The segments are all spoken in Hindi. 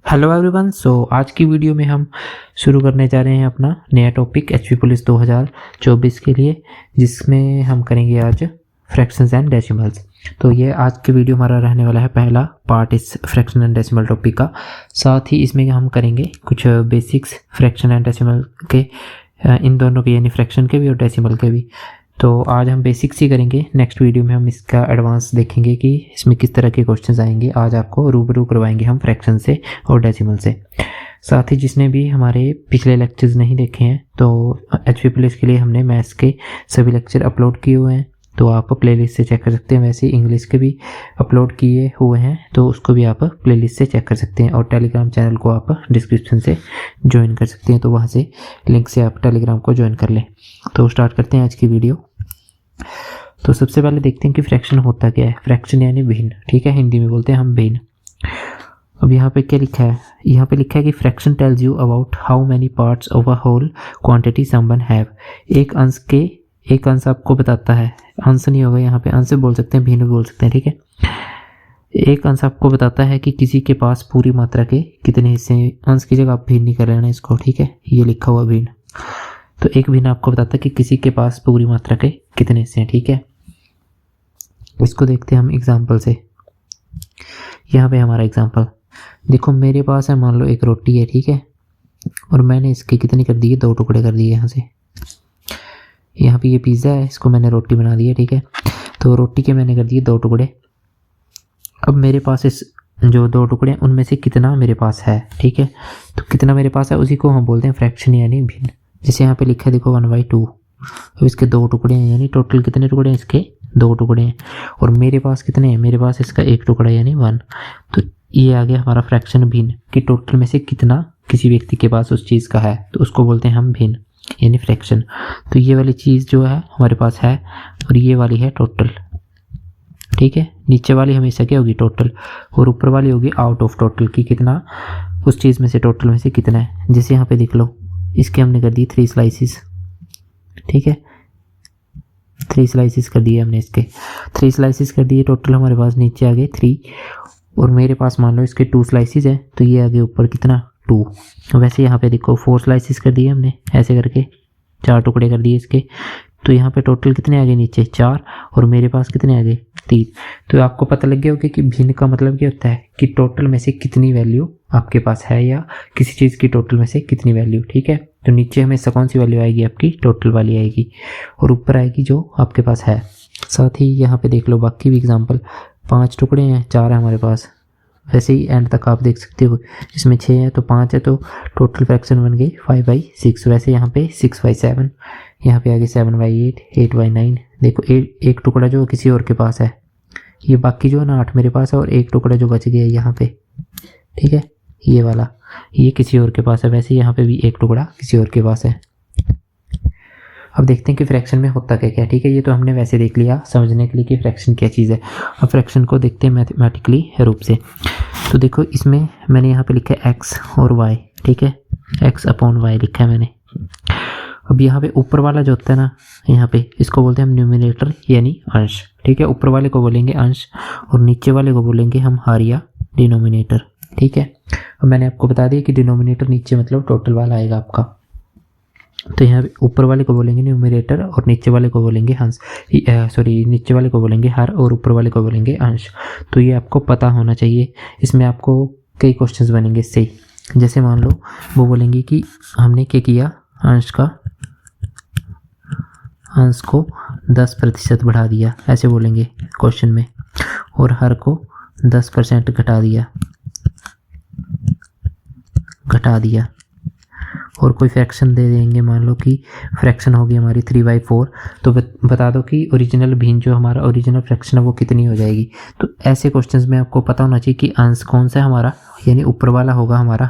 Hello everyone. आज की वीडियो में हम शुरू करने जा रहे हैं अपना नया टॉपिक एचपी पुलिस 2024 के लिए, जिसमें हम करेंगे आज फ्रैक्शंस एंड डेसिमल्स। तो ये आज की वीडियो हमारा रहने वाला है पहला पार्ट इस फ्रैक्शन एंड डेसिमल टॉपिक का। साथ ही इसमें हम करेंगे कुछ बेसिक्स फ्रैक्शन एंड डेसिमल के, इन दोनों के, यानी फ्रैक्शन के भी और डेसिमल के भी। तो आज हम बेसिक्स ही करेंगे, नेक्स्ट वीडियो में हम इसका एडवांस देखेंगे कि इसमें किस तरह के क्वेश्चंस आएंगे। आज आपको रूबरू करवाएंगे हम फ्रैक्शन से और डेसिमल से। साथ ही जिसने भी हमारे पिछले लेक्चर्स नहीं देखे हैं तो एचपी पुलिस के लिए हमने मैथ्स के सभी लेक्चर अपलोड किए हुए हैं, तो आप प्लेलिस्ट से चेक कर सकते हैं। वैसे इंग्लिश के भी अपलोड किए हुए हैं, तो उसको भी आप प्लेलिस्ट से चेक कर सकते हैं। और टेलीग्राम चैनल को आप डिस्क्रिप्शन से ज्वाइन कर सकते हैं, तो वहाँ से लिंक से आप टेलीग्राम को ज्वाइन कर लें। तो स्टार्ट करते हैं आज की वीडियो। तो सबसे पहले देखते हैं कि फ्रैक्शन होता क्या है। फ्रैक्शन यानी भिन्न, ठीक है, हिंदी में बोलते हैं हम भिन्न। अब यहाँ पे क्या लिखा है, यहाँ पे लिखा है कि fraction tells you about how many parts of a whole quantity someone have. एक अंश आपको बताता है, अंश नहीं होगा यहाँ पे, अंश बोल सकते हैं, भिन्न बोल सकते हैं, ठीक है। एक अंश आपको बताता है कि किसी के पास पूरी मात्रा के कितने हिस्से हैं। अंश की जगह आप भिन्न नहीं कर लेना इसको, ठीक है, ये लिखा हुआ भिन्न। तो एक भिन्न आपको बताता है कि किसी के पास पूरी मात्रा के कितने हिस्से हैं, ठीक है। इसको देखते हैं हम एग्जाम्पल से। यहाँ पे हमारा एग्जाम्पल देखो, मेरे पास है मान लो एक रोटी है, ठीक है, और मैंने इसके कितने कर दिए, 2 टुकड़े कर दिए। यहाँ से यहाँ पे ये पिज़्ज़ा है, इसको मैंने रोटी बना दी है, ठीक है। तो रोटी के मैंने कर दिए 2 टुकड़े। अब मेरे पास इस जो 2 टुकड़े हैं उनमें से कितना मेरे पास है, ठीक है। तो कितना मेरे पास है उसी को हम बोलते हैं फ्रैक्शन यानी भिन्न। जैसे यहाँ पे लिखा है देखो 1/2। अब इसके 2 टुकड़े हैं, यानी टोटल कितने टुकड़े हैं, इसके 2 टुकड़े हैं। और मेरे पास कितने हैं, मेरे पास इसका 1 टुकड़ा यानी 1। तो ये आ गया हमारा फ्रैक्शन भिन्न, कि टोटल में से कितना किसी व्यक्ति के पास उस चीज़ का है, तो उसको बोलते हैं हम भिन्न यानी फ्रैक्शन। तो ये वाली चीज़ जो है हमारे पास है, और ये वाली है टोटल, ठीक है। नीचे वाली हमेशा क्या होगी, टोटल, और ऊपर वाली होगी आउट ऑफ टोटल, कि कितना उस चीज़ में से, टोटल में से कितना है। जैसे यहाँ पे देख लो, इसके हमने कर दी 3 स्लाइसिस, ठीक है, 3 स्लाइसिस कर दिए हमने, इसके 3 स्लाइसिस कर दिए। टोटल हमारे पास नीचे आ गए 3, और मेरे पास मान लो इसके 2 स्लाइसिस है, तो ये आगे ऊपर कितना, 2। वैसे यहाँ पे देखो 4 स्लाइसिस कर दिए हमने, ऐसे करके 4 टुकड़े कर दिए इसके। तो यहाँ पे टोटल कितने आ गए नीचे, 4, और मेरे पास कितने आ गए, 3। तो आपको पता लग गया होगा कि भिन्न का मतलब क्या होता है, कि टोटल में से कितनी वैल्यू आपके पास है, या किसी चीज़ की टोटल में से कितनी वैल्यू, ठीक है। तो नीचे हमेशा कौन सी वैल्यू आएगी, आपकी टोटल वाली आएगी, और ऊपर आएगी जो आपके पास है। साथ ही यहाँ पे देख लो बाकी भी एग्जाम्पल, 5 टुकड़े हैं, 4 है हमारे पास। वैसे ही एंड तक आप देख सकते हो, इसमें 6 है तो 5 है, तो टोटल फ्रैक्शन बन गई 5/6। वैसे यहाँ पे 6/7, यहाँ पे आगे 7/8, 8/9। देखो एक टुकड़ा जो किसी और के पास है, ये बाकी जो है ना 8 मेरे पास है, और एक टुकड़ा जो बच गया यहाँ पे, ठीक है, ये वाला, ये किसी और के पास है। वैसे यहाँ पे भी एक टुकड़ा किसी और के पास है। अब देखते हैं कि फ्रैक्शन में होता क्या क्या, ठीक है। ये तो हमने वैसे देख लिया समझने के लिए कि फ्रैक्शन क्या चीज़ है। अब फ्रैक्शन को देखते हैं मैथमेटिकली रूप से। तो देखो इसमें मैंने यहाँ पे लिखा है x और y, ठीक है, x/y लिखा है मैंने। अब यहाँ पे ऊपर वाला जो होता है ना, यहाँ पे इसको बोलते हैं हम न्यूमिनेटर यानी अंश, ठीक है। ऊपर वाले को बोलेंगे अंश, और नीचे वाले को बोलेंगे हम हर या डिनोमिनेटर, ठीक है। अब मैंने आपको बता दिया कि डिनोमिनेटर नीचे मतलब टोटल वाला आएगा आपका। तो यहाँ पे ऊपर वाले को बोलेंगे न्यूमरेटर, और नीचे वाले को बोलेंगे नीचे वाले को बोलेंगे हर, और ऊपर वाले को बोलेंगे अंश। तो ये आपको पता होना चाहिए। इसमें आपको कई क्वेश्चंस बनेंगे इससे ही। जैसे मान लो वो बोलेंगे कि हमने क्या किया, अंश को 10% बढ़ा दिया, ऐसे बोलेंगे क्वेश्चन में, और हर को 10% घटा दिया। और कोई फ्रैक्शन दे देंगे, मान लो कि फ्रैक्शन होगी हमारी 3/4, तो बता दो कि ओरिजिनल भिन्न जो हमारा ओरिजिनल फ्रैक्शन है वो कितनी हो जाएगी। तो ऐसे क्वेश्चंस में आपको पता होना चाहिए कि अंश कौन सा है हमारा, यानी ऊपर वाला होगा हमारा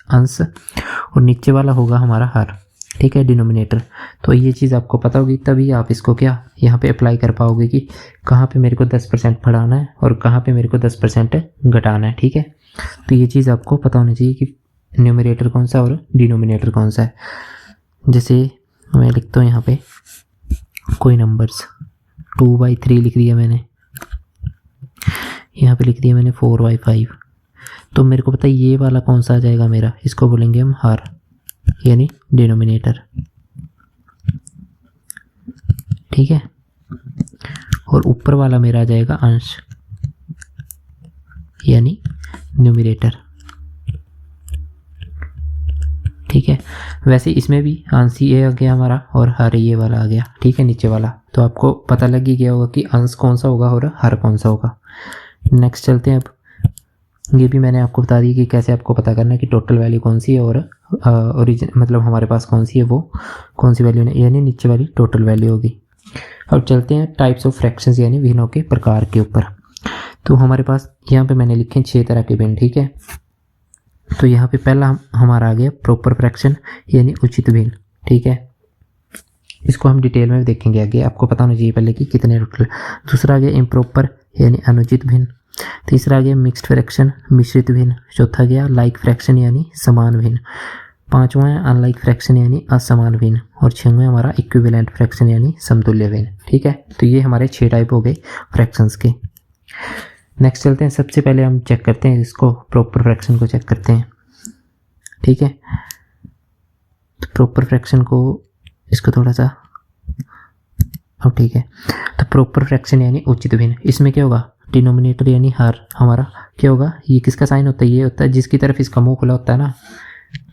अंश, और नीचे वाला होगा हमारा हर, ठीक है, डिनोमिनेटर। तो ये चीज़ आपको पता होगी, तभी आप इसको क्या यहाँ पे अप्लाई कर पाओगे कि कहाँ पे मेरे को 10% बढ़ाना है और कहाँ पे मेरे को 10% घटाना है, ठीक है। तो ये चीज़ आपको पता होनी चाहिए कि न्यूमरेटर कौन सा और डिनोमिनेटर कौन सा है। जैसे मैं लिखता हूँ यहाँ पे कोई नंबर्स, 2/3 लिख दिया मैंने, यहाँ पे लिख दिया मैंने 4/5। तो मेरे को पता है ये वाला कौन सा आ जाएगा मेरा, इसको बोलेंगे हम हर यानी डिनोमिनेटर, ठीक है। और ऊपर वाला मेरा आ जाएगा अंश यानी न्यूमरेटर, ठीक है। वैसे इसमें भी अंश ये आ गया हमारा और हर ये वाला आ गया, ठीक है, नीचे वाला। तो आपको पता लग ही गया होगा कि अंश कौन सा होगा और हर कौन सा होगा। नेक्स्ट चलते हैं। अब ये भी मैंने आपको बता दी कि कैसे आपको पता करना है कि टोटल वैल्यू कौन सी है और ओरिजिन मतलब हमारे पास कौन सी है, वो कौन सी वैल्यू यानी नीचे वाली टोटल वैल्यू होगी। अब चलते हैं टाइप्स ऑफ फ्रैक्शंस यानी भिन्नों के प्रकार के ऊपर। तो हमारे पास यहाँ पे मैंने लिखे 6 तरह के भिन्न, ठीक है। तो यहाँ पे पहला हमारा आ गया प्रॉपर फ्रैक्शन यानी उचित भिन्न, ठीक है। इसको हम डिटेल में देखेंगे आगे, आपको पता होना चाहिए पहले कि कितने टोटल। दूसरा आ गया इम्प्रॉपर यानी अनुचित भिन्न। तीसरा आ गया मिक्स्ड फ्रैक्शन मिश्रित भिन्न। चौथा गया लाइक फ्रैक्शन यानी समान भिन्न। पांचवा है अनलाइक फ्रैक्शन यानी असमान भिन्न। और छठवां हमारा इक्विवेलेंट फ्रैक्शन यानी समतुल्य भिन्न, ठीक है। तो ये हमारे 6 टाइप हो गए फ्रैक्शंस के। नेक्स्ट चलते हैं। सबसे पहले हम चेक करते हैं इसको, प्रॉपर फ्रैक्शन को चेक करते हैं, ठीक है। तो प्रॉपर फ्रैक्शन को इसको थोड़ा सा अब ठीक है। तो प्रॉपर फ्रैक्शन यानी उचित भिन्न, इसमें क्या होगा, डिनोमिनेटर यानी हर हमारा क्या होगा, ये किसका साइन होता है, ये होता है जिसकी तरफ इसका मुंह खुला होता है ना,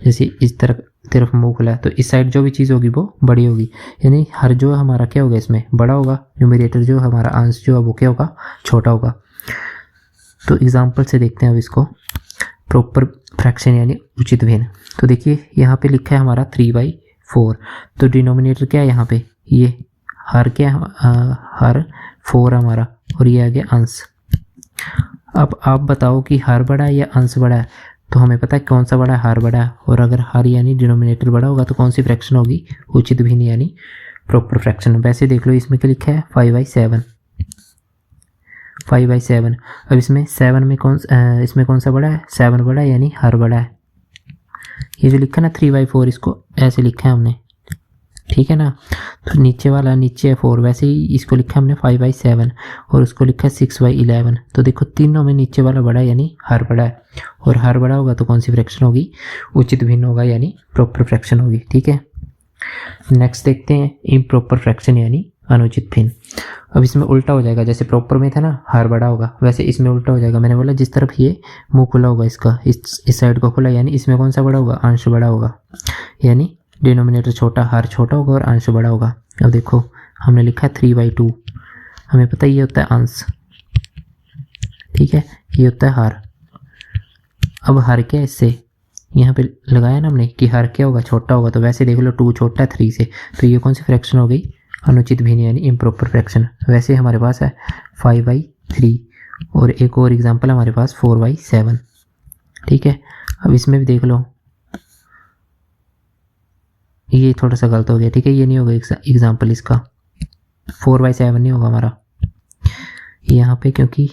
जैसे इस तरफ मुंह खुला है तो इस साइड जो भी चीज़ होगी वो बड़ी होगी, यानी हर जो है हमारा क्या होगा इसमें बड़ा होगा, न्यूमरेटर जो हमारा अंश जो है वो क्या होगा, छोटा होगा। तो एग्जांपल से देखते हैं अब इसको, प्रॉपर फ्रैक्शन यानी उचित भिन्न। तो देखिए यहाँ पे लिखा है हमारा 3/4, तो डिनोमिनेटर क्या है यहाँ पे, ये हर क्या हर 4 हमारा और ये आ गया अंश। अब आप बताओ कि हर बड़ा है या अंश बड़ा है, तो हमें पता है कौन सा बड़ा है, हर बड़ा है। और अगर हर यानी डिनोमिनेटर बड़ा होगा तो कौन सी फ्रैक्शन होगी, उचित भिन्न यानी प्रॉपर फ्रैक्शन। वैसे देख लो इसमें क्या लिखा है 5/7, 5/7। अब इसमें 7 में इसमें कौन सा बड़ा है, 7 बड़ा है यानी हर बड़ा है। ये जो लिखा है ना 3/4, इसको ऐसे लिखा है हमने, ठीक है ना। तो नीचे वाला नीचे है 4, वैसे ही इसको लिखा है हमने 5/7 और उसको लिखा है 6/11। तो देखो तीनों में नीचे वाला बड़ा है यानी हर बड़ा है, और हर बड़ा होगा तो कौन सी फ्रैक्शन होगी, उचित भिन्न होगा यानी प्रॉपर फ्रैक्शन होगी, ठीक है। नेक्स्ट देखते हैं इम्प्रॉपर फ्रैक्शन यानी अनुचित भिन्न। अब इसमें उल्टा हो जाएगा, जैसे प्रॉपर में था ना हर बड़ा होगा, वैसे इसमें उल्टा हो जाएगा। मैंने बोला जिस तरफ ये मुंह खुला होगा इसका, इस साइड को खुला, यानी इसमें कौन सा बड़ा होगा, अंश बड़ा होगा, यानी डिनोमिनेटर छोटा, हर छोटा होगा और अंश बड़ा होगा। अब देखो हमने लिखा है 3/2, हमें पता है ये होता है अंश, ठीक है, ये होता है हर। अब हर क्या इससे यहाँ पे लगाया ना हमने कि हर क्या होगा, छोटा होगा, तो वैसे देख लो 2 छोटा है 3 से, तो ये कौन सी फ्रैक्शन हो गई, अनुचित भिन्न यानी इम्प्रॉपर फ्रैक्शन। वैसे हमारे पास है 5/3 और एक और एग्जांपल हमारे पास 4/7, ठीक है। अब इसमें भी देख लो ये थोड़ा सा गलत हो गया, ठीक है, ये नहीं होगा एग्जांपल इसका, 4/7 नहीं होगा हमारा यहाँ पे, क्योंकि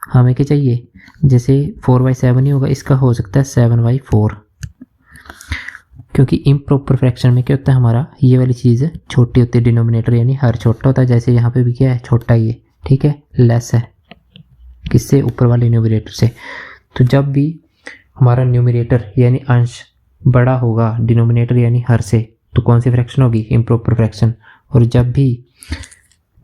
हमें क्या चाहिए, जैसे 4/7 नहीं होगा, इसका हो सकता है 7/4, क्योंकि इम्प्रॉपर फ्रैक्शन में क्या होता है हमारा, ये वाली चीज़ छोटी होती है, डिनोमिनेटर यानी हर छोटा होता है, जैसे यहाँ पे भी क्या है, छोटा ही है, ठीक है, लेस है किससे, ऊपर वाले न्यूमरेटर से। तो जब भी हमारा न्यूमरेटर यानी अंश बड़ा होगा डिनोमिनेटर यानी हर से, तो कौन सी फ्रैक्शन होगी, इम्प्रॉपर फ्रैक्शन। और जब भी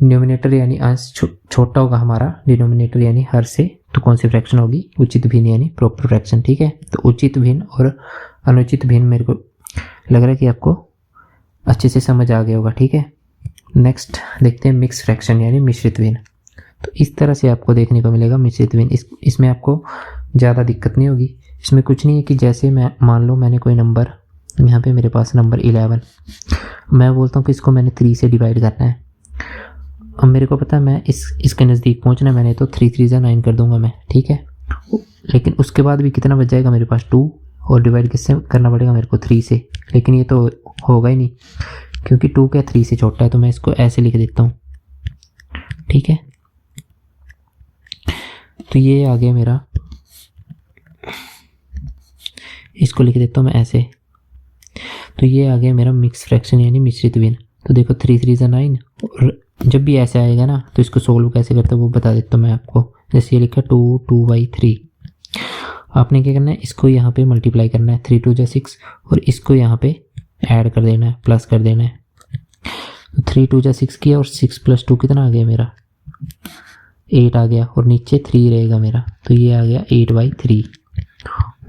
न्यूमरेटर यानी अंश छोटा होगा हमारा डिनोमिनेटर यानी हर से, तो कौन सी फ्रैक्शन होगी, उचित भिन्न यानी प्रॉपर फ्रैक्शन, ठीक है। तो उचित भिन्न और अनुचित भिन्न मेरे को लग रहा है कि आपको अच्छे से समझ आ गया होगा, ठीक है। नेक्स्ट देखते हैं मिक्स फ्रैक्शन यानी मिश्रित भिन्न। तो इस तरह से आपको देखने को मिलेगा मिश्रित भिन्न। इसमें आपको ज़्यादा दिक्कत नहीं होगी। इसमें कुछ नहीं है कि जैसे मैं मान लो मैंने कोई नंबर, यहाँ पे मेरे पास नंबर 11, मैं बोलता हूँ कि इसको मैंने 3 से डिवाइड करना है। अब मेरे को पता है मैं इसके नज़दीक पहुँचना है, मैंने तो 3 3 जा 9 कर दूंगा मैं, ठीक है। लेकिन उसके बाद भी कितना बच जाएगा मेरे पास 2, और डिवाइड किससे करना पड़ेगा मेरे को 3 से, लेकिन ये तो होगा ही नहीं क्योंकि 2 क्या 3 से छोटा है, तो मैं इसको ऐसे लिख देता हूँ, ठीक है। तो ये आ गया मेरा, इसको लिख देता हूँ मैं ऐसे। तो ये आ गया मेरा मिक्स फ्रैक्शन यानी मिश्रित भिन्न। तो देखो 3 3 जा 9, और जब भी ऐसे आएगा ना तो इसको सोल्व कैसे करते हैं वो बता देता हूँ मैं आपको। जैसे ये लिखा 2 2/3। आपने क्या करना है, इसको यहाँ पे मल्टीप्लाई करना है, 3 2 6 और इसको यहाँ पे ऐड कर देना है, प्लस कर देना है। 3 2 6 किया और 6 + 2 कितना आ गया मेरा, 8 आ गया और नीचे 3 रहेगा मेरा, तो ये आ गया 8/3।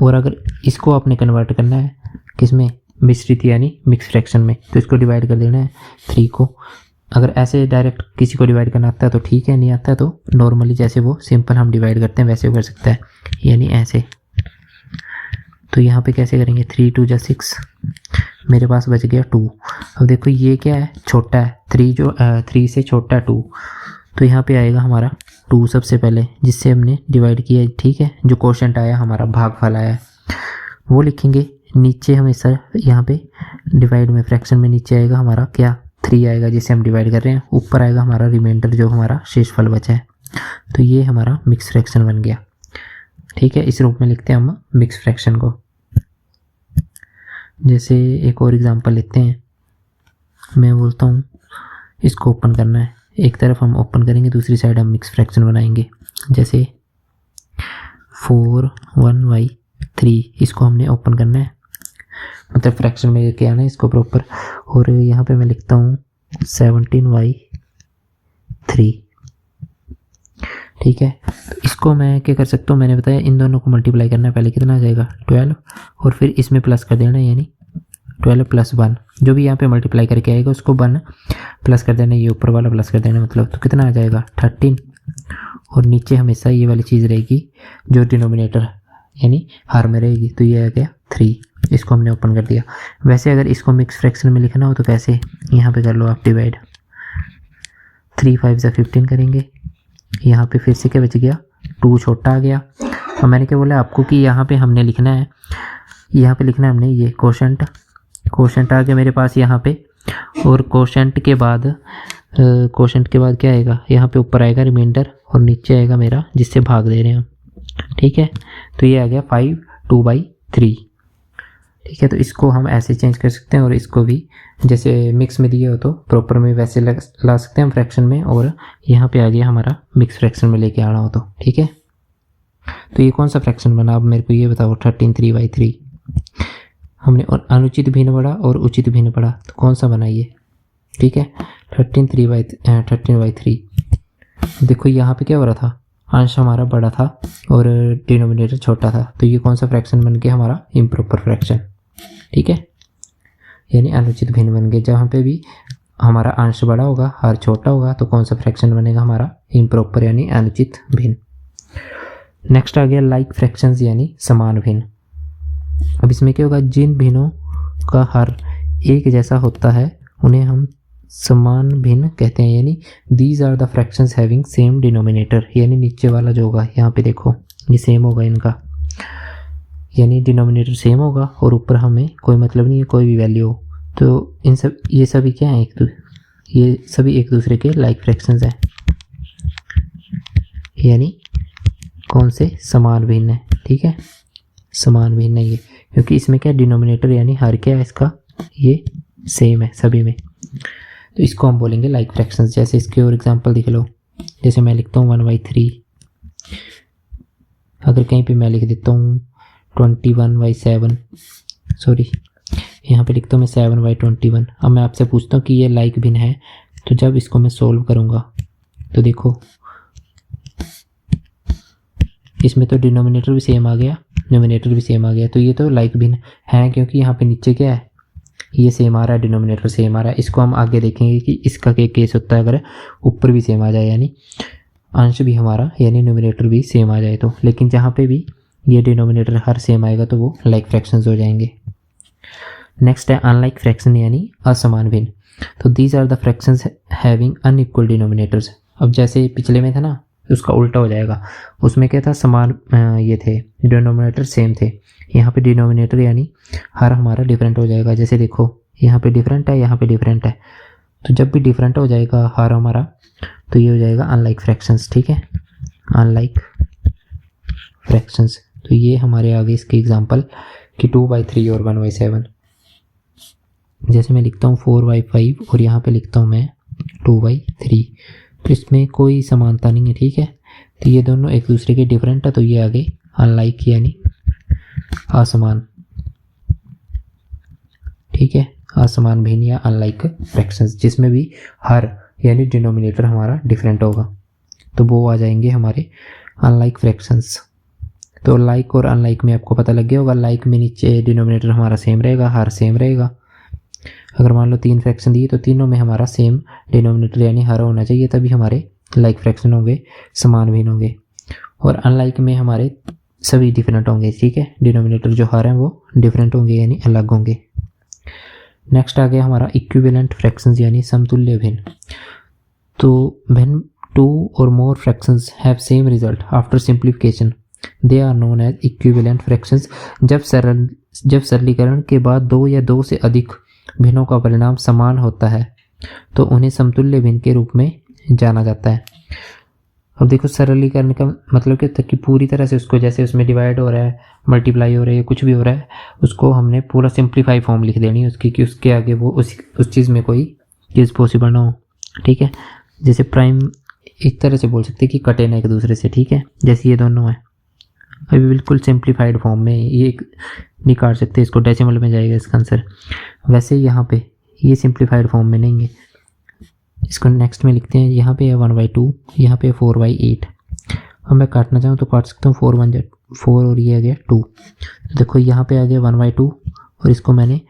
और अगर इसको आपने कन्वर्ट करना है किसमें, मिश्रित यानी मिक्स फ्रैक्शन में, तो इसको डिवाइड कर देना है 3 को। अगर ऐसे डायरेक्ट किसी को डिवाइड करना आता है तो ठीक है, नहीं आता है तो नॉर्मली जैसे वो सिंपल हम डिवाइड करते हैं वैसे कर सकता है, यानी ऐसे। तो यहाँ पे कैसे करेंगे, 3 2 6, मेरे पास बच गया 2। अब देखो ये क्या है, छोटा है, 3 से छोटा 2, तो यहाँ पे आएगा हमारा 2 सबसे पहले, जिससे हमने डिवाइड किया, ठीक है। जो क्वोशंट आया हमारा, भागफल आया, वो लिखेंगे। नीचे हमेशा यहाँ पे डिवाइड में, फ्रैक्शन में नीचे आएगा हमारा क्या, 3 आएगा जिसे हम डिवाइड कर रहे हैं। ऊपर आएगा हमारा रिमाइंडर, जो हमारा शेषफल बचा है। तो ये हमारा मिक्स फ्रैक्शन बन गया, ठीक है। इस रूप में लिखते हैं हम मिक्स फ्रैक्शन को। जैसे एक और एग्जांपल लेते हैं, मैं बोलता हूँ इसको ओपन करना है, एक तरफ हम ओपन करेंगे, दूसरी साइड हम मिक्स फ्रैक्शन बनाएंगे। जैसे 4 1/3, इसको हमने ओपन करना है, मतलब फ्रैक्शन में लेके आना है इसको प्रॉपर। और यहाँ पे मैं लिखता हूँ 17/3, ठीक है। तो इसको मैं क्या कर सकता हूँ, मैंने बताया इन दोनों को मल्टीप्लाई करना है। पहले कितना आ जाएगा 12 और फिर इसमें प्लस कर देना है, यानी 12 + 1, जो भी यहाँ पे मल्टीप्लाई करके आएगा उसको 1 प्लस कर देना, ये ऊपर वाला प्लस कर देना, मतलब तो कितना आ जाएगा 13। और नीचे हमेशा ये वाली चीज़ रहेगी जो डिनोमिनेटर यानी हर में रहेगी, तो ये आ गया 3। इसको हमने ओपन कर दिया। वैसे अगर इसको मिक्स फ्रैक्शन में लिखना हो तो कैसे, यहाँ पे कर लो आप डिवाइड, 3 5 = 15 करेंगे। यहाँ पे फिर से क्या बच गया, 2 छोटा आ गया। और मैंने क्या बोला आपको कि यहाँ पे हमने लिखना है, यहाँ पे लिखना है हमने ये क्वोशंट आ गया मेरे पास यहाँ पे। और क्वोशंट के बाद क्या आएगा, यहाँ पे ऊपर आएगा रिमाइंडर और नीचे आएगा मेरा जिससे भाग दे रहे हैं हम, ठीक है। तो ये आ गया 5 2/3, ठीक है। तो इसको हम ऐसे चेंज कर सकते हैं, और इसको भी जैसे मिक्स में दिया हो तो प्रॉपर में वैसे ला सकते हैं हम फ्रैक्शन में, और यहाँ पे आ गया हमारा मिक्स फ्रैक्शन में लेके आना हो तो, ठीक है। तो ये कौन सा फ्रैक्शन बना, अब मेरे को ये बताओ। 13 3/3 हमने, और अनुचित भिन्न पढ़ा और उचित भिन्न पढ़ा, तो कौन सा बना ये, ठीक है। 13/3। देखो यहाँ पे क्या हो रहा था, अंश हमारा बड़ा था और डिनोमिनेटर छोटा था, तो ये कौन सा फ्रैक्शन बन गया हमारा, इम्प्रॉपर फ्रैक्शन, ठीक है, यानी अनुचित भिन्न बन गया। जहाँ पे भी हमारा अंश बड़ा होगा हर छोटा होगा, तो कौन सा फ्रैक्शन बनेगा हमारा, इम्प्रॉपर यानी अनुचित भिन्न। नेक्स्ट आ गया लाइक फ्रैक्शंस यानी समान भिन्न। अब इसमें क्या होगा, जिन भिन्नों का हर एक जैसा होता है उन्हें हम समान भिन्न कहते हैं, यानी these are the fractions having same denominator, यानी नीचे वाला जो होगा यहाँ पे देखो ये सेम होगा इनका, यानी डिनोमिनेटर सेम होगा, और ऊपर हमें कोई मतलब नहीं है कोई भी वैल्यू हो, तो इन सब ये सभी क्या हैं, ये सभी एक दूसरे के लाइक फ्रैक्शंस हैं, यानी कौन से, समान भिन्न है, ठीक है। समान भिन्न है ये, क्योंकि इसमें क्या डिनोमिनेटर यानी हर क्या है इसका, ये सेम है सभी में, तो इसको हम बोलेंगे लाइक फ्रैक्शंस। जैसे इसके और एग्जांपल देख लो, जैसे मैं लिखता हूँ 1/3, अगर कहीं पे मैं लिख देता हूँ 21/7, सॉरी यहाँ पे लिखता हूँ मैं 7/21। अब मैं आपसे पूछता हूँ कि ये लाइक भिन्न है, तो जब इसको मैं सोल्व करूँगा तो देखो इसमें तो डिनोमिनेटर भी सेम आ गया, न्यूमिनेटर भी सेम आ गया, तो ये तो लाइक भिन्न है, क्योंकि यहाँ पे नीचे क्या है, ये सेम आ रहा है, डिनोमिनेटर सेम आ रहा है। इसको हम आगे देखेंगे कि इसका क्या केस होता है अगर ऊपर भी सेम आ जाए, यानी अंश भी हमारा यानी न्यूमिनेटर भी सेम आ जाए तो। लेकिन जहाँ पे भी ये डिनोमिनेटर हर सेम आएगा तो वो लाइक फ्रैक्शंस हो जाएंगे। नेक्स्ट है अनलाइक फ्रैक्शन यानी असमान भिन्न। तो these are the fractions having unequal denominators. अब जैसे पिछले में था ना, उसका उल्टा हो जाएगा, उसमें क्या था, समान ये थे, डिनोमिनेटर सेम थे, यहाँ पे डिनोमिनेटर यानी हर हमारा डिफरेंट हो जाएगा। जैसे देखो यहाँ पे डिफरेंट है, यहाँ पे डिफरेंट है, तो जब भी डिफरेंट हो जाएगा हर हमारा, तो ये हो जाएगा अनलाइक फ्रैक्शंस, ठीक है, अनलाइक फ्रैक्शंस। तो ये हमारे आगे इसके एग्जांपल कि 2/3 और 1/7। जैसे मैं लिखता हूँ 4/5 और यहाँ पे लिखता हूँ मैं 2/3, तो इसमें कोई समानता नहीं है, ठीक है। तो ये दोनों एक दूसरे के डिफरेंट है, तो ये आगे अनलाइक यानी असमान, ठीक है, असमान भिन्न या अनलाइक फ्रैक्शंस, जिसमें भी हर यानी डिनोमिनेटर हमारा डिफरेंट होगा, तो वो आ जाएंगे हमारे अनलाइक फ्रैक्शंस। तो लाइक और अनलाइक में आपको पता लग गया होगा, लाइक में नीचे डिनोमिनेटर हमारा सेम रहेगा, हर सेम रहेगा। अगर मान लो 3 फ्रैक्शन दिए तो तीनों में हमारा सेम डिनोमिनेटर यानी हर होना चाहिए, तभी हमारे लाइक फ्रैक्शन होंगे, समान भिन्न होंगे। और अनलाइक में हमारे सभी डिफरेंट होंगे, ठीक है, डिनोमिनेटर जो हर हैं वो डिफरेंट होंगे यानी अलग होंगे। नेक्स्ट आ गया हमारा इक्विवेलेंट फ्रैक्शंस यानी समतुल्य भिन्न। तो when 2 or more fractions have same result after simplification they are known as equivalent fractions। जब सरलीकरण के बाद 2 या 2 से अधिक भिन्नों का परिणाम समान होता है तो उन्हें समतुल्य भिन्न के रूप में जाना जाता है। अब देखो, सरलीकरण का मतलब क्या होता है कि पूरी तरह से उसको, जैसे उसमें डिवाइड हो रहा है, मल्टीप्लाई हो रहा है, कुछ भी हो रहा है, उसको हमने पूरा सिंप्लीफाई फॉर्म लिख देनी है उसकी, कि उसके आगे वो उस चीज़ में कोई चीज़ पॉसिबल ना हो, ठीक है। जैसे प्राइम इस तरह से बोल सकते हैं कि कटे ना एक दूसरे से, ठीक है, जैसे ये दोनों हैं, अभी बिल्कुल सिंप्लीफाइड फॉर्म में ये नहीं काट सकते, इसको डेसिमल में जाएगा इसका आंसर। वैसे यहाँ पे ये सिंप्लीफाइड फॉर्म में नहीं है, इसको नेक्स्ट में लिखते हैं। यहाँ पे है 1/2, यहाँ पे 4/8। अब मैं काटना चाहूँ तो काट सकता हूँ, 4 1 4 और ये आ गया 2। तो देखो यहाँ पे आ गया 1/2 और इसको मैंने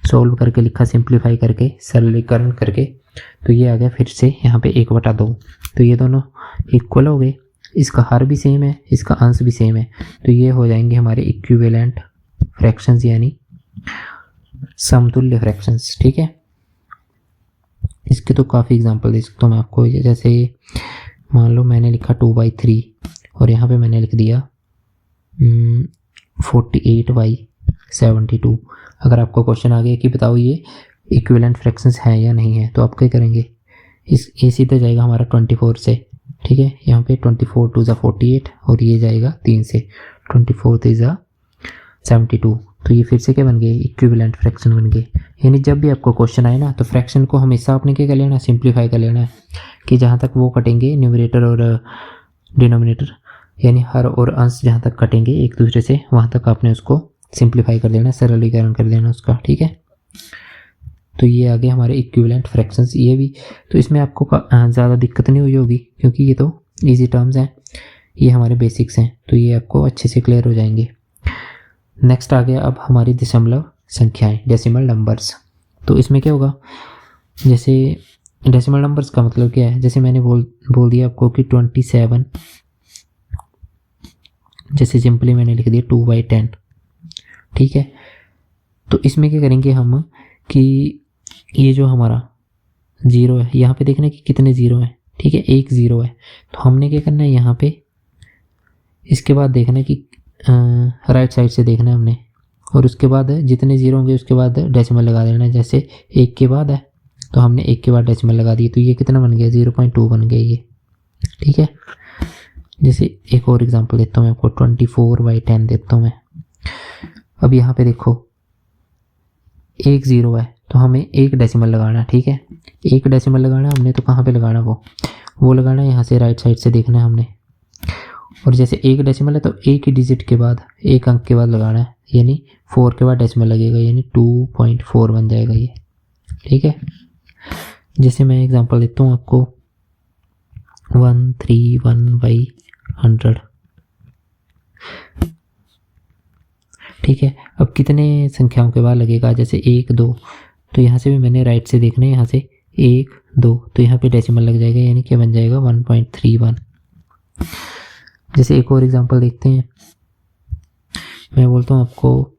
सॉल्व करके लिखा, सिंप्लीफाई करके, सरलीकरण करके, तो ये आ गया फिर से यहाँ पे 1/2। तो ये दोनों इक्वल हो गए, इसका हर भी सेम है, इसका अंश भी सेम है, तो ये हो जाएंगे हमारे इक्विवेलेंट फ्रैक्शंस यानी समतुल्य फ्रैक्शंस, ठीक है। इसके तो काफ़ी एग्जांपल दे सकता हूँ मैं आपको, जैसे मान लो मैंने लिखा 2/3 और यहाँ पे मैंने लिख दिया 48/72। अगर आपको क्वेश्चन आ गया कि बताओ ये इक्विवेलेंट फ्रैक्शंस हैं या नहीं है, तो आप क्या करेंगे, ये सीधा जाएगा हमारा 24 से, ठीक है, यहाँ पे 24 2 ज़ा 48 और ये जाएगा 3 से, 24 3 ज़ा 72। तो ये फिर से क्या बन गए, इक्विवेलेंट फ्रैक्शन बन गए। यानी जब भी आपको क्वेश्चन आए ना, तो फ्रैक्शन को हमेशा आपने क्या कर लेना, सिंप्लीफाई कर लेना है, कि जहाँ तक वो कटेंगे न्यूमरेटर और डिनोमिनेटर यानी हर और अंश जहाँ तक कटेंगे एक दूसरे से, वहाँ तक आपने उसको सिंप्लीफाई कर देना, सरलीकरण कर देना उसका, ठीक है। तो ये आ गया हमारे इक्विवेलेंट फ्रैक्शंस। ये भी तो इसमें आपको ज़्यादा दिक्कत नहीं हुई होगी, क्योंकि ये तो इजी टर्म्स हैं, ये हमारे बेसिक्स हैं, तो ये आपको अच्छे से क्लियर हो जाएंगे। नेक्स्ट आ गया अब हमारी दशमलव संख्याएं, डेसिमल नंबर्स। तो इसमें क्या होगा, जैसे डेसिमल नंबर्स का मतलब क्या है, जैसे मैंने बोल दिया आपको कि 27, जैसे सिंपली मैंने लिख दिया 2/10, ठीक है। तो इसमें क्या करेंगे हम कि ये जो हमारा 0 है, यहाँ पे देखना कि कितने 0 हैं, ठीक है, 1 0 है, तो हमने क्या करना है यहाँ पे, इसके बाद देखना है कि राइट साइड से देखना है हमने, और उसके बाद जितने 0 होंगे उसके बाद डेसिमल लगा देना है। जैसे 1 के बाद है तो हमने 1 के बाद डेसिमल लगा दी, तो ये कितना बन गया, 0.2 बन गया ये, ठीक है। जैसे एक और एग्जांपल देता हूँ मैं आपको, 24/10 देता हूँ मैं। अब यहाँ पे देखो 1 0 है तो हमें 1 डेसिमल लगाना है, ठीक है, 1 डेसिमल लगाना है हमने, तो कहाँ पे लगाना, वो लगाना है यहाँ से राइट साइड से देखना है हमने। और जैसे 1 डेसिमल है तो एक ही डिजिट के बाद, एक अंक के बाद लगाना है, यानी 4 के बाद डेसिमल लगेगा, यानी 2.4 बन जाएगा ये, ठीक है। जैसे मैं एग्जांपल देता हूँ आपको, 131/100, ठीक है। अब कितने संख्याओं के बाद लगेगा, जैसे 1 2, तो यहाँ से भी मैंने राइट से देखना है, यहाँ से 1 2, तो यहाँ पे डेसिमल लग जाएगा, यानी क्या बन जाएगा 1.31। जैसे एक और एग्जांपल देखते हैं, मैं बोलता हूँ आपको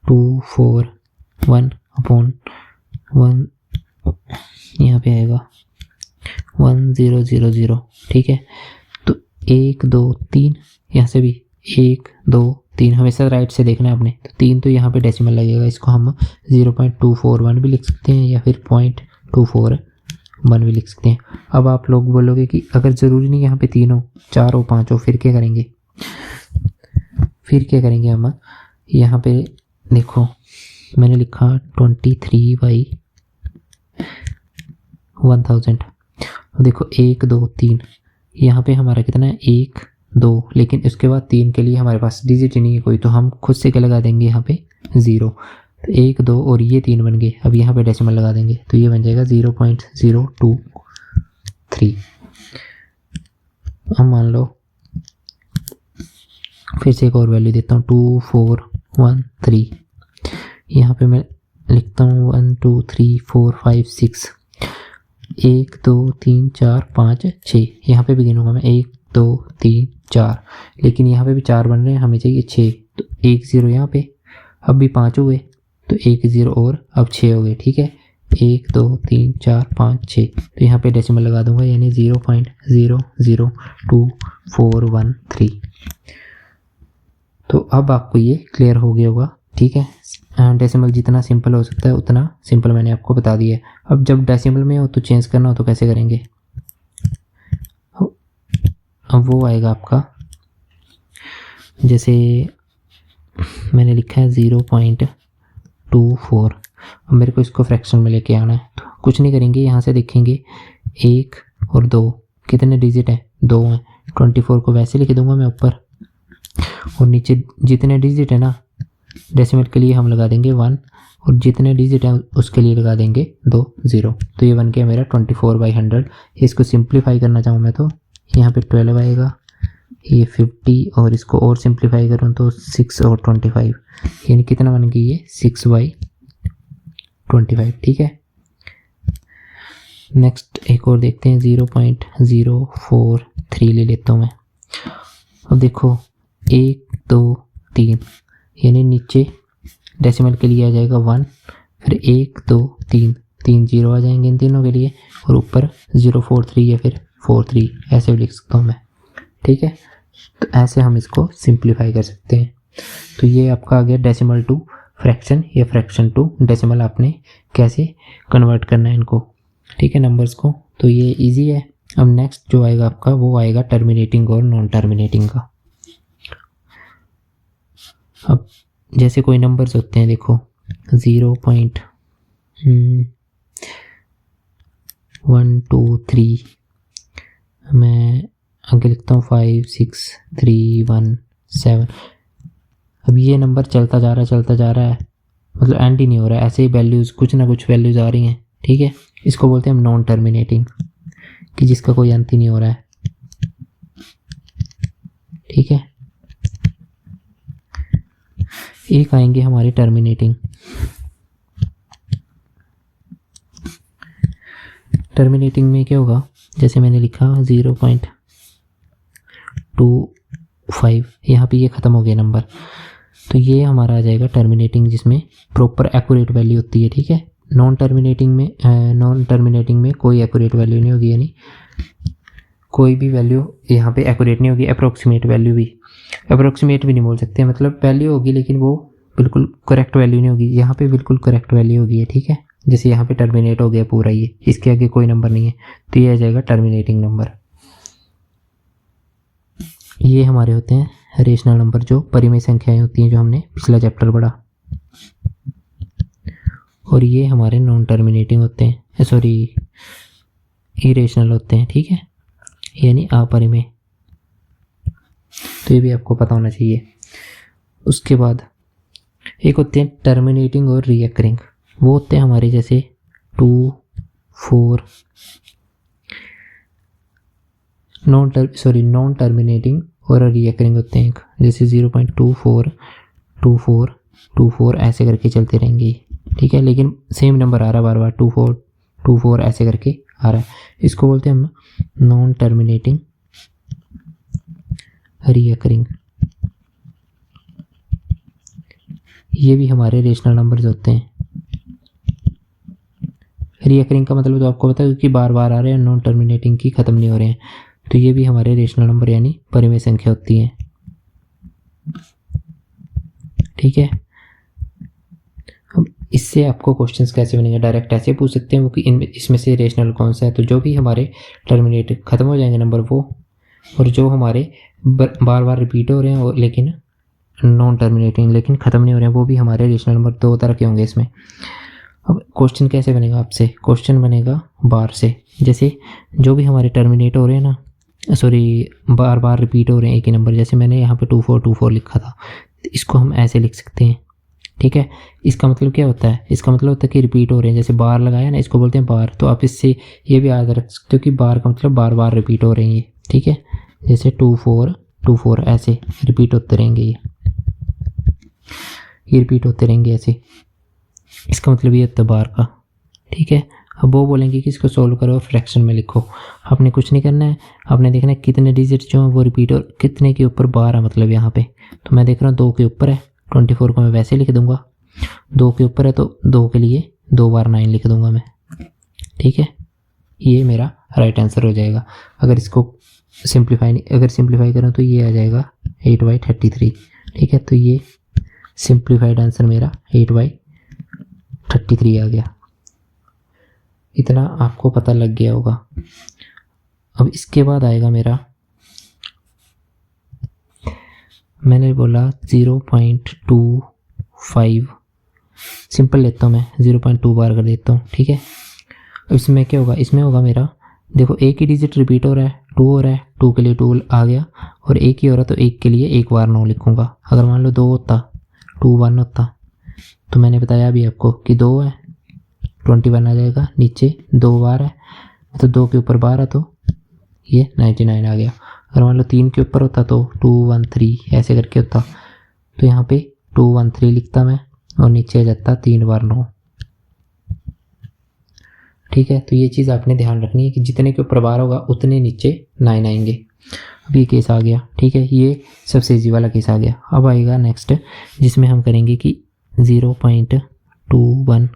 241/1, यहाँ पे आएगा 1000, ठीक है। तो 1 2 3, यहाँ से भी 1 2 3, हमेशा राइट से देखना है आपने, तो 3 तो यहाँ पे डेसिमल लगेगा, इसको हम 0.241 भी लिख सकते हैं या फिर 0.241 भी लिख सकते हैं। अब आप लोग बोलोगे कि अगर ज़रूरी नहीं यहाँ पे 3 हो, 4 हो, 5 हो, फिर क्या करेंगे, हम यहाँ पे देखो मैंने लिखा 23/1000। देखो 1 2 3, यहाँ पे हमारा कितना है, 1 2, लेकिन उसके बाद 3 के लिए हमारे पास डिजिट ही नहीं है कोई, तो हम खुद से क्या लगा देंगे यहाँ पे 0। तो 1 2 और ये 3 बन गए। अब यहाँ पे डेसिमल लगा देंगे तो ये बन जाएगा 0.023। अब मान लो फिर से एक और वैल्यू देता हूँ 2413। यहाँ पे मैं लिखता हूँ 1 2 3 4 5 6, 1 2 3 4 5 6। यहाँ पे भी गिनूंगा मैं 1 2 3 4, लेकिन यहाँ पे भी 4 बन रहे हैं, हमें चाहिए 6। तो 1 0 यहाँ पे, अब भी 5 हुए तो 1 0 और अब 6 हो गए। ठीक है, 1 2 3 4 5 6। तो यहाँ पे डेसिमल लगा दूंगा यानी 0.0022413। तो अब आपको ये क्लियर हो गया होगा। ठीक है, डेसिमल जितना सिंपल हो सकता है उतना सिंपल मैंने आपको बता दिया है। अब जब डेसिमल में हो तो चेंज करना हो तो कैसे करेंगे? अब वो आएगा आपका, जैसे मैंने लिखा है 0.24। अब मेरे को इसको फ्रैक्शन में लेके आना है, तो कुछ नहीं करेंगे, यहाँ से देखेंगे 1 और 2 कितने डिजिट हैं? 2 हैं। 24 को वैसे लिख दूंगा मैं ऊपर, और नीचे जितने डिजिट है ना डेसिमल के लिए हम लगा देंगे 1, और जितने डिजिट हैं उसके लिए लगा देंगे 2 0। तो ये बन गया मेरा 24/100। इसको सिंप्लीफाई करना चाहूँ मैं तो यहाँ पे 12 आएगा, ये 50, और इसको और सिंप्लीफाई करूँ तो 6 और 25, यानी कितना बन गया ये 6/25। ठीक है, नेक्स्ट एक और देखते हैं 0.043 ले लेता हूँ मैं। अब देखो 1 2 3, यानी नीचे डेसिमल के लिए आ जाएगा 1, फिर 1 2 3 3 0 आ जाएंगे इन तीनों के लिए, और ऊपर 043 या फिर 43 ऐसे भी लिख सकता हूँ मैं। ठीक है, तो ऐसे हम इसको सिंप्लीफाई कर सकते हैं। तो ये आपका आ गया डेसिमल टू फ्रैक्शन या फ्रैक्शन टू डेसिमल, आपने कैसे कन्वर्ट करना है इनको। ठीक है, नंबर्स को। तो ये इजी है। अब नेक्स्ट जो आएगा आपका वो आएगा टर्मिनेटिंग और नॉन टर्मिनेटिंग का। अब जैसे कोई नंबर्स होते हैं, देखो 0.123, मैं आगे लिखता हूँ 5 6 3 1 7। अब ये नंबर चलता जा रहा है, मतलब एंड ही नहीं हो रहा है, ऐसे ही वैल्यूज़ कुछ ना कुछ वैल्यूज़ आ रही हैं। ठीक है, इसको बोलते हैं हम नॉन टर्मिनेटिंग, कि जिसका कोई अंत ही नहीं हो रहा है। ठीक है, एक आएंगे हमारे टर्मिनेटिंग। टर्मिनेटिंग में क्या होगा, जैसे मैंने लिखा 0.25, यहाँ पे ये ख़त्म हो गया नंबर, तो ये हमारा आ जाएगा टर्मिनेटिंग, जिसमें प्रॉपर एक्यूरेट वैल्यू होती है। ठीक है, नॉन टर्मिनेटिंग में कोई एक्यूरेट वैल्यू नहीं होगी, यानी कोई भी वैल्यू यहाँ पे एक्यूरेट नहीं होगी। अप्रोक्सीमेट भी नहीं बोल सकते, मतलब वैल्यू होगी लेकिन वो बिल्कुल करेक्ट वैल्यू नहीं होगी। यहाँ पे बिल्कुल करेक्ट वैल्यू होगी है। ठीक है, जैसे यहाँ पे टर्मिनेट हो गया पूरा, ये इसके आगे कोई नंबर नहीं है, तो ये आ जाएगा टर्मिनेटिंग नंबर। ये हमारे होते हैं रेशनल नंबर, जो परिमेय संख्याएं होती हैं, जो हमने पिछला चैप्टर पढ़ा। और ये हमारे नॉन टर्मिनेटिंग होते हैं, सॉरी इरेशनल होते हैं। ठीक है, यानी अपरिमेय। तो ये भी आपको पता होना चाहिए। उसके बाद एक होते हैं टर्मिनेटिंग और रीअकरिंग। वो होते हैं हमारे जैसे 2 4, नॉन टर्मिनेटिंग और रीअकरिंग होते हैं, जैसे 0.242424 ऐसे करके चलते रहेंगे। ठीक है, लेकिन सेम नंबर आ रहा है बार बार, 2424 ऐसे करके आ रहा है। इसको बोलते हैं हम नॉन टर्मिनेटिंग रीअकरिंग। ये भी हमारे रेशनल नंबर्स होते हैं। रीअकरिंग का मतलब तो आपको पता है, क्योंकि बार बार आ रहे हैं, नॉन टर्मिनेटिंग की ख़त्म नहीं हो रहे हैं, तो ये भी हमारे रेशनल नंबर यानी परिमेय संख्या होती हैं। ठीक है, अब इससे आपको क्वेश्चंस कैसे बनेंगे, डायरेक्ट ऐसे पूछ सकते हैं वो कि इसमें से रेशनल कौन सा है। तो जो भी हमारे टर्मिनेट ख़त्म हो जाएंगे नंबर वो, और जो हमारे बार बार रिपीट हो रहे हैं और लेकिन नॉन टर्मिनेटिंग लेकिन ख़त्म नहीं हो रहे हैं, वो भी हमारे रेशनल नंबर। 2 तरह के होंगे इसमें। अब क्वेश्चन कैसे बनेगा आपसे, क्वेश्चन बनेगा बार से। जैसे जो भी हमारे टर्मिनेट हो रहे हैं ना, सॉरी बार बार रिपीट हो रहे हैं एक ही नंबर, जैसे मैंने यहाँ पे 2424 लिखा था, तो इसको हम ऐसे लिख सकते हैं। ठीक है, इसका मतलब क्या होता है, इसका मतलब होता है कि रिपीट हो रहे हैं, जैसे बार लगाया ना, इसको बोलते हैं बार। तो आप इससे ये भी याद रख सकते हो कि बार का मतलब बार बार रिपीट हो रहे हैं ये। ठीक है, जैसे 2424 ऐसे रिपीट होते रहेंगे, ये रिपीट होते रहेंगे ऐसे, इसका मतलब ये होता है बार का। ठीक है, अब वो बोलेंगे कि इसको सोल्व करो फ्रैक्शन में लिखो। आपने कुछ नहीं करना है, आपने देखना है कितने डिजिट जो हैं वो रिपीट और कितने के ऊपर बार है, मतलब यहाँ पे तो मैं देख रहा हूँ 2 के ऊपर है, 24 को मैं वैसे लिख दूंगा, 2 के ऊपर है तो 2 के लिए 2 बार 9 लिख दूंगा मैं। ठीक है, ये मेरा राइट आंसर हो जाएगा। अगर इसको सिंप्लीफाई करूँ तो ये आ जाएगा 8/33। ठीक है, तो ये सिंप्लीफाइड आंसर मेरा 8/33 आ गया। इतना आपको पता लग गया होगा। अब इसके बाद आएगा मेरा, मैंने बोला 0.25, सिंपल लेता हूँ मैं, 0.2 बार कर देता हूँ। ठीक है, अब इसमें क्या होगा, इसमें होगा मेरा, देखो एक ही डिजिट रिपीट हो रहा है, 2 हो रहा है, 2 के लिए 2 आ गया, और एक ही हो रहा है तो एक के लिए एक बार 9 लिखूंगा। अगर मान लो 2 होता, 21 होता, तो मैंने बताया अभी आपको कि 2 है, 21 आ जाएगा, नीचे 2 बार है तो 2 के ऊपर बार है तो ये 99 आ गया। अगर मान लो 3 के ऊपर होता तो 213 ऐसे करके होता, तो यहाँ पे 213 लिखता मैं और नीचे आ जाता 3 बार 9। ठीक है, तो ये चीज़ आपने ध्यान रखनी है कि जितने के ऊपर बार होगा उतने नीचे 9 आएंगे। अब ये केस आ गया। ठीक है, ये सबसे ईजी वाला केस आ गया। अब आएगा नेक्स्ट, जिसमें हम करेंगे कि 0.21,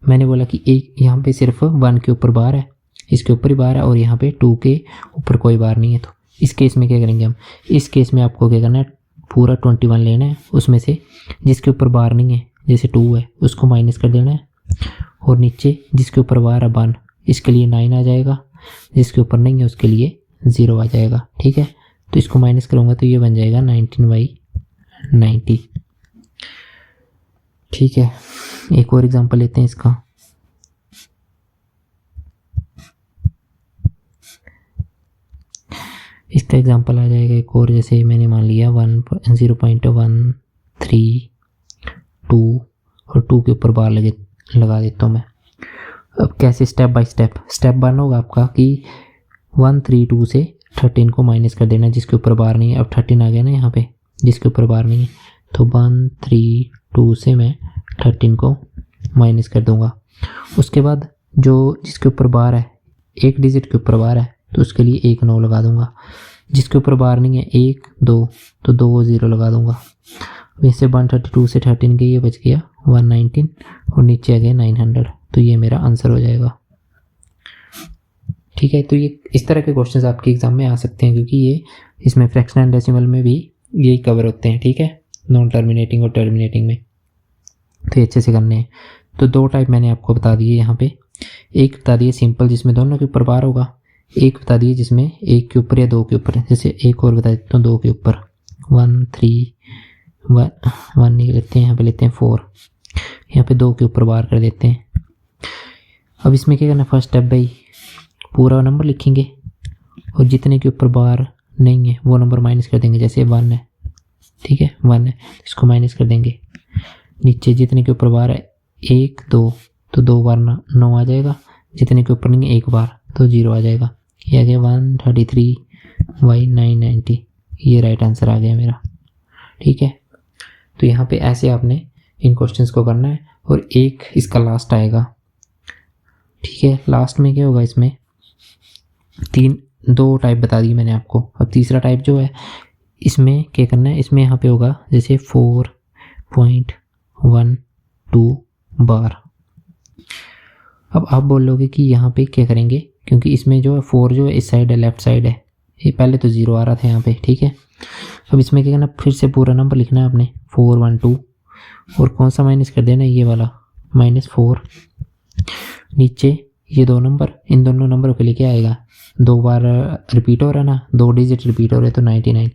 मैंने बोला कि एक यहाँ पे सिर्फ 1 के ऊपर बार है, इसके ऊपर ही बार है, और यहाँ पे 2 के ऊपर कोई बार नहीं है। तो इस केस में क्या करेंगे हम, इस केस में आपको क्या करना है, पूरा 21 लेना है, उसमें से जिसके ऊपर बार नहीं है, जैसे 2 है, उसको माइनस कर देना है, और नीचे जिसके ऊपर बार है 1, इसके लिए 9 आ जाएगा, जिसके ऊपर नहीं है उसके लिए 0 आ जाएगा। ठीक है, तो इसको माइनस करूँगा तो ये बन जाएगा 19/90। ठीक है, एक और एग्जांपल लेते हैं इसका। इसका एग्जांपल आ जाएगा एक और, जैसे मैंने मान लिया 0.132 और 2 के ऊपर बार लगा देता हूँ मैं। अब कैसे, स्टेप बाय स्टेप। स्टेप 1 होगा आपका कि 132 से 13 को माइनस कर देना जिसके ऊपर बार नहीं है। अब 13 आ गया ना यहाँ पे, जिसके ऊपर बार नहीं है, तो 132 से मैं 13 को माइनस कर दूंगा। उसके बाद जो जिसके ऊपर बार है, एक डिजिट के ऊपर बार है, तो उसके लिए 1 9 लगा दूंगा। जिसके ऊपर बार नहीं है 1 2, तो 2 0 लगा दूंगा। वैसे 132 से 13 के ये बच गया 119 और नीचे आ गया 900, तो ये मेरा आंसर हो जाएगा। ठीक है, तो ये इस तरह के क्वेश्चंस आपके एग्जाम में आ सकते हैं, क्योंकि ये इसमें फ्रैक्शन एंड डेसिमल में भी यही कवर होते हैं। ठीक है, नॉन टर्मिनेटिंग और टर्मिनेटिंग में, तो ये अच्छे से करने हैं। तो 2 टाइप मैंने आपको बता दिए यहाँ पे। एक बता दिए सिंपल, जिसमें दोनों के ऊपर बार होगा। एक बता दिए जिसमें 1 के ऊपर या 2 के ऊपर। जैसे एक और बता देता हूँ 2 के ऊपर, 1 3 1 नहीं लेते हैं, यहाँ पे लेते हैं 4। यहाँ पे 2 के ऊपर बार कर देते हैं। अब इसमें क्या करना, फर्स्ट स्टेप भाई पूरा नंबर लिखेंगे और जितने के ऊपर बार नहीं है वो नंबर माइनस कर देंगे। जैसे 1 है, ठीक है 1 है, इसको माइनस कर देंगे। नीचे जितने के ऊपर बार है 1 2, तो 2 बार 9 आ जाएगा। जितने के ऊपर नहीं है 1 बार, तो 0 आ जाएगा। ये आ गया 133/990, ये राइट आंसर आ गया मेरा। ठीक है, तो यहाँ पे ऐसे आपने इन क्वेश्चंस को करना है। और एक इसका लास्ट आएगा। ठीक है, लास्ट में क्या होगा, इसमें 2 टाइप बता दी मैंने आपको। अब तीसरा टाइप जो है, इसमें क्या करना है, इसमें यहाँ पे होगा जैसे 4.12 बार। अब आप बोलोगे कि यहाँ पे क्या करेंगे, क्योंकि इसमें जो है 4 जो है इस साइड है, लेफ्ट साइड है, ये पहले तो 0 आ रहा था यहाँ पे। ठीक है, अब इसमें क्या करना, फिर से पूरा नंबर लिखना है आपने 412, और कौन सा माइनस कर देना, ये वाला -4। नीचे ये 2 नंबर, इन दोनों नंबरों के लिए क्या आएगा, 2 बार रिपीट हो रहा है ना, 2 डिजिट रिपीट हो रहे, तो 99।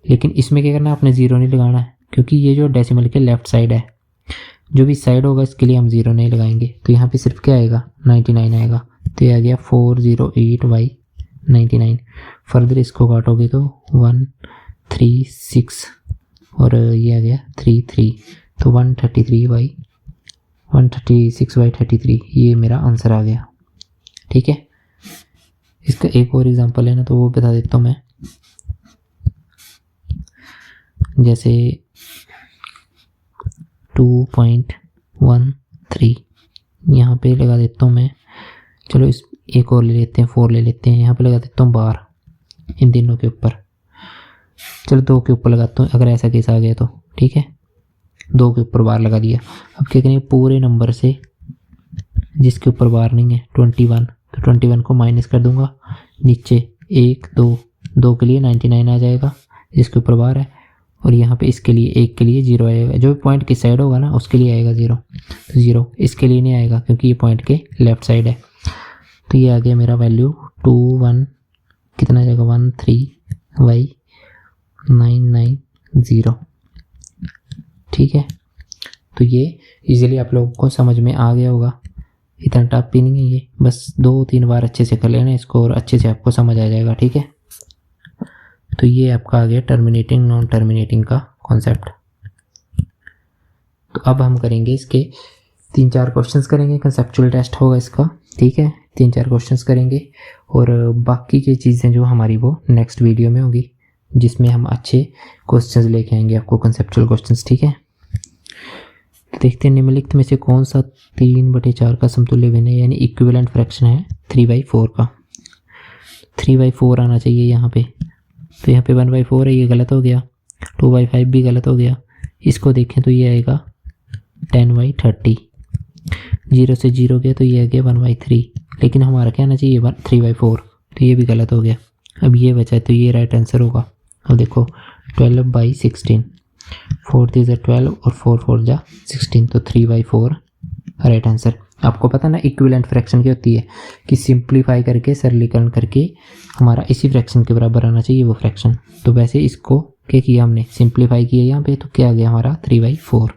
लेकिन इसमें क्या करना है, आपने 0 नहीं लगाना है, क्योंकि ये जो डेसिमल के लेफ्ट साइड है, जो भी साइड होगा इसके लिए हम 0 नहीं लगाएंगे। तो यहाँ पे सिर्फ क्या आएगा, 99 आएगा। तो ये आ गया 408/99। फर्दर इसको काटोगे तो 1 3 6 और ये आ गया 3 3, तो 136/33 ये मेरा आंसर आ गया। ठीक है, इसका एक और एग्जांपल है ना, तो वो बता देता हूँ मैं। जैसे 2.13 यहाँ पे लगा देता हूँ मैं। चलो इस एक और ले लेते हैं, 4 ले लेते हैं, यहाँ पे लगा देता हूँ बार इन तीनों के ऊपर। चलो 2 के ऊपर लगाता हूँ अगर ऐसा केस आ गया तो। ठीक है, 2 के ऊपर बार लगा दिया। अब क्या करेंगे, पूरे नंबर से जिसके ऊपर बार नहीं है 21, तो 21 को माइनस कर दूंगा। नीचे 1 2 2 के लिए 99 आ जाएगा जिसके ऊपर बार है, और यहाँ पे इसके लिए 1 के लिए 0 आएगा। जो पॉइंट की साइड होगा ना उसके लिए आएगा 0, तो 0 इसके लिए नहीं आएगा क्योंकि ये पॉइंट के लेफ्ट साइड है। तो ये आ गया मेरा वैल्यू 21 कितना आ जाएगा 13/990। ठीक है, तो ये इजीली आप लोगों को समझ में आ गया होगा, इतना टफ भी नहीं है ये, बस 2-3 बार अच्छे से कर लेना इसको और अच्छे से आपको समझ आ जाएगा। ठीक है, तो ये आपका आ गया टर्मिनेटिंग नॉन टर्मिनेटिंग का कॉन्सेप्ट। तो अब हम करेंगे इसके 3-4 क्वेश्चंस करेंगे, कंसेप्चुअल टेस्ट होगा इसका। ठीक है, 3-4 क्वेश्चंस करेंगे और बाकी की चीज़ें जो हमारी वो नेक्स्ट वीडियो में होगी, जिसमें हम अच्छे क्वेश्चंस लेके आएंगे आपको, कंसेप्चुअल क्वेश्चंस। ठीक है, तो देखते हैं निम्नलिखित में से कौन सा 3/4 का समतुल्य भिन्न है, यानी इक्विवेलेंट फ्रैक्शन है 3/4 का। 3/4 आना चाहिए यहाँ पे, तो यहाँ पे 1/4 है, ये गलत हो गया। 2/5 भी गलत हो गया। इसको देखें तो ये आएगा 10/30। 0 से 0 गया तो ये आ गया 1/3, लेकिन हमारा क्या आना चाहिए 3/4, तो ये भी गलत हो गया। अब ये बचा है तो ये राइट आंसर होगा। अब देखो 12/16, 4 3 12 और 4 4 16, तो 3/4 राइट आंसर। आपको पता ना इक्विवेलेंट फ्रैक्शन क्या होती है, कि सिंप्लीफाई करके सरलीकरण करके हमारा इसी फ्रैक्शन के बराबर आना चाहिए वो फ्रैक्शन। तो वैसे इसको क्या किया हमने, सिंप्लीफाई किया यहाँ पे, तो क्या आ गया हमारा 3/4।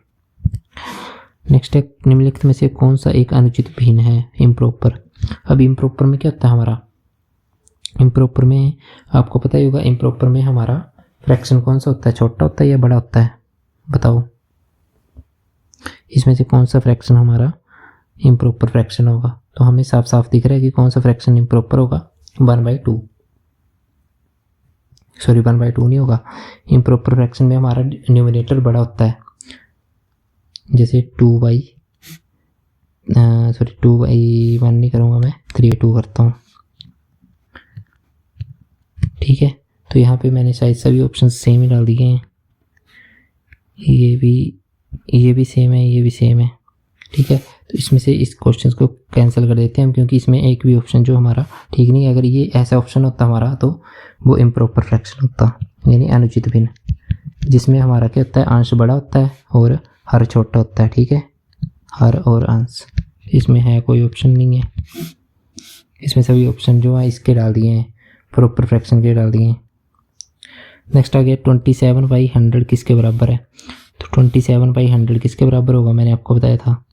नेक्स्ट है निम्नलिखित में से कौन सा एक अनुचित भिन्न है, इम्प्रॉपर। अब इम्प्रॉपर में क्या होता है हमारा, इम्प्रॉपर में आपको पता ही होगा, इम्प्रॉपर में हमारा फ्रैक्शन कौन सा होता है, छोटा होता है या बड़ा होता है, बताओ। इसमें से कौन सा फ्रैक्शन हमारा इम्प्रॉपर फ्रैक्शन होगा, तो हमें साफ साफ दिख रहा है कि कौन सा फ्रैक्शन इम्प्रॉपर होगा, 1/2। सॉरी 1/2 नहीं होगा। इम्प्रॉपर फ्रैक्शन में हमारा न्यूमरेटर बड़ा होता है, जैसे 2/1 नहीं करूँगा मैं, 3/2 करता हूँ। ठीक है, तो यहाँ पे मैंने शायद सभी ऑप्शन सेम ही डाल दिए हैं। ये भी सेम है, ये भी सेम है। ठीक है, तो इसमें से इस क्वेश्चन को कैंसिल कर देते हैं हम, क्योंकि इसमें एक भी ऑप्शन जो हमारा ठीक नहीं है। अगर ये ऐसा ऑप्शन होता हमारा तो वो इम्प्रॉपर फ्रैक्शन होता, यानी अनुचित भिन्न, जिसमें हमारा क्या होता है, अंश बड़ा होता है और हर छोटा होता है। ठीक है, हर और अंश, इसमें है कोई ऑप्शन नहीं है। इसमें सभी ऑप्शन जो है इसके डाल दिए हैं, प्रॉपर फ्रैक्शन के डाल दिए हैं। नेक्स्ट आ गया 27/100 किसके बराबर है, तो 27/100 किसके बराबर होगा, मैंने आपको बताया था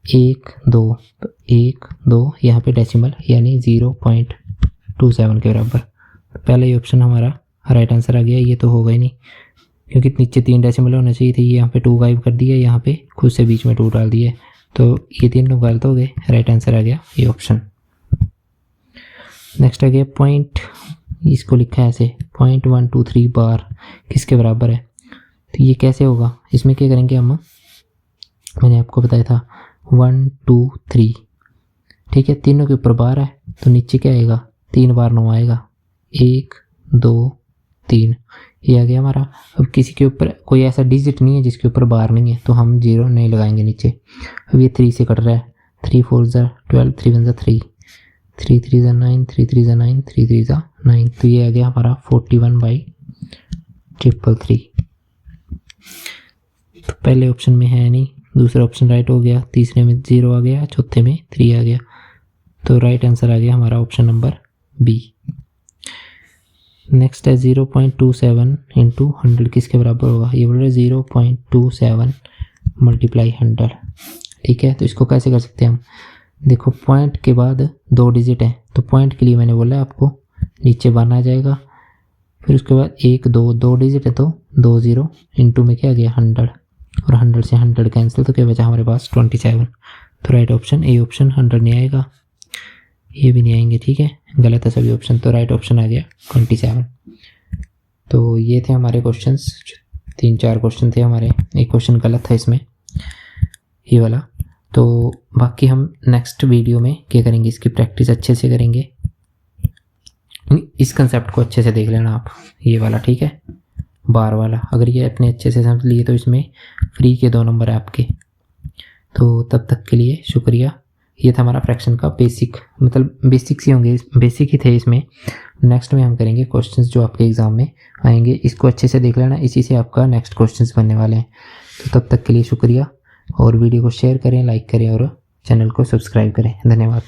1 2, तो 1 2 यहाँ पे डेसिमल यानी 0.27 के बराबर। तो पहला ही ऑप्शन हमारा राइट आंसर आ गया। ये तो होगा ही नहीं, क्योंकि नीचे 3 डेसिमल होना चाहिए थे, ये यहाँ पे 2 गायब कर दिया, यहाँ पे खुद से बीच में 2 डाल दिए, तो ये तीनों गलत हो गए। राइट आंसर आ गया ये ऑप्शन। नेक्स्ट आ गया पॉइंट, इसको लिखा है ऐसे 0.123 बार किसके बराबर है, तो ये कैसे होगा, इसमें क्या करेंगे हम, मैंने आपको बताया था 1 2 3। ठीक है, तीनों के ऊपर बार है तो नीचे क्या आएगा, 3 बार 9 आएगा, 1 2 3, ये आ गया हमारा। अब किसी के ऊपर कोई ऐसा डिजिट नहीं है जिसके ऊपर बार नहीं है, तो हम 0 नहीं लगाएंगे नीचे। अब ये 3 से कट रहा है, 3 4 12, 3 1 3, 3 3 9, 3 3 9, 3 3 9, तो ये आ गया हमारा 41/333। तो पहले ऑप्शन में है नहीं, दूसरा ऑप्शन राइट हो गया, तीसरे में 0 आ गया, चौथे में 3 आ गया, तो राइट आंसर आ गया हमारा ऑप्शन नंबर बी। नेक्स्ट है 0.27 इंटू 100 किसके बराबर होगा, ये बोल रहे 0.27 × 100। ठीक है, तो इसको कैसे कर सकते हैं हम, देखो पॉइंट के बाद 2 डिजिट है, तो पॉइंट के लिए मैंने बोला आपको नीचे बारह आ जाएगा। फिर उसके बाद 1 2 डिजिट है, तो 2 0 इंटू में क्या आ गया 100, और 100 से 100 कैंसिल, तो क्या बचा हमारे पास 27। तो राइट ऑप्शन ए ऑप्शन 100 नहीं आएगा, ये भी नहीं आएंगे, ठीक है, गलत है सभी ऑप्शन। तो राइट ऑप्शन आ गया 27। तो ये थे हमारे क्वेश्चंस, 3-4 क्वेश्चन थे हमारे, एक क्वेश्चन गलत था इसमें, ये वाला। तो बाकी हम नेक्स्ट वीडियो में क्या करेंगे, इसकी प्रैक्टिस अच्छे से करेंगे, इस कंसेप्ट को अच्छे से देख लेना आप, ये वाला, ठीक है, बार वाला। अगर ये अपने अच्छे से समझ लिए तो इसमें फ्री के 2 नंबर है आपके। तो तब तक के लिए शुक्रिया। ये था हमारा फ्रैक्शन का बेसिक, मतलब बेसिक्स ही होंगे, बेसिक ही थे इसमें। नेक्स्ट में हम करेंगे क्वेश्चंस जो आपके एग्जाम में आएंगे, इसको अच्छे से देख लेना, इसी से आपका नेक्स्ट क्वेश्चंस बनने वाले हैं। तो तब तक के लिए शुक्रिया, और वीडियो को शेयर करें, लाइक करें और चैनल को सब्सक्राइब करें। धन्यवाद।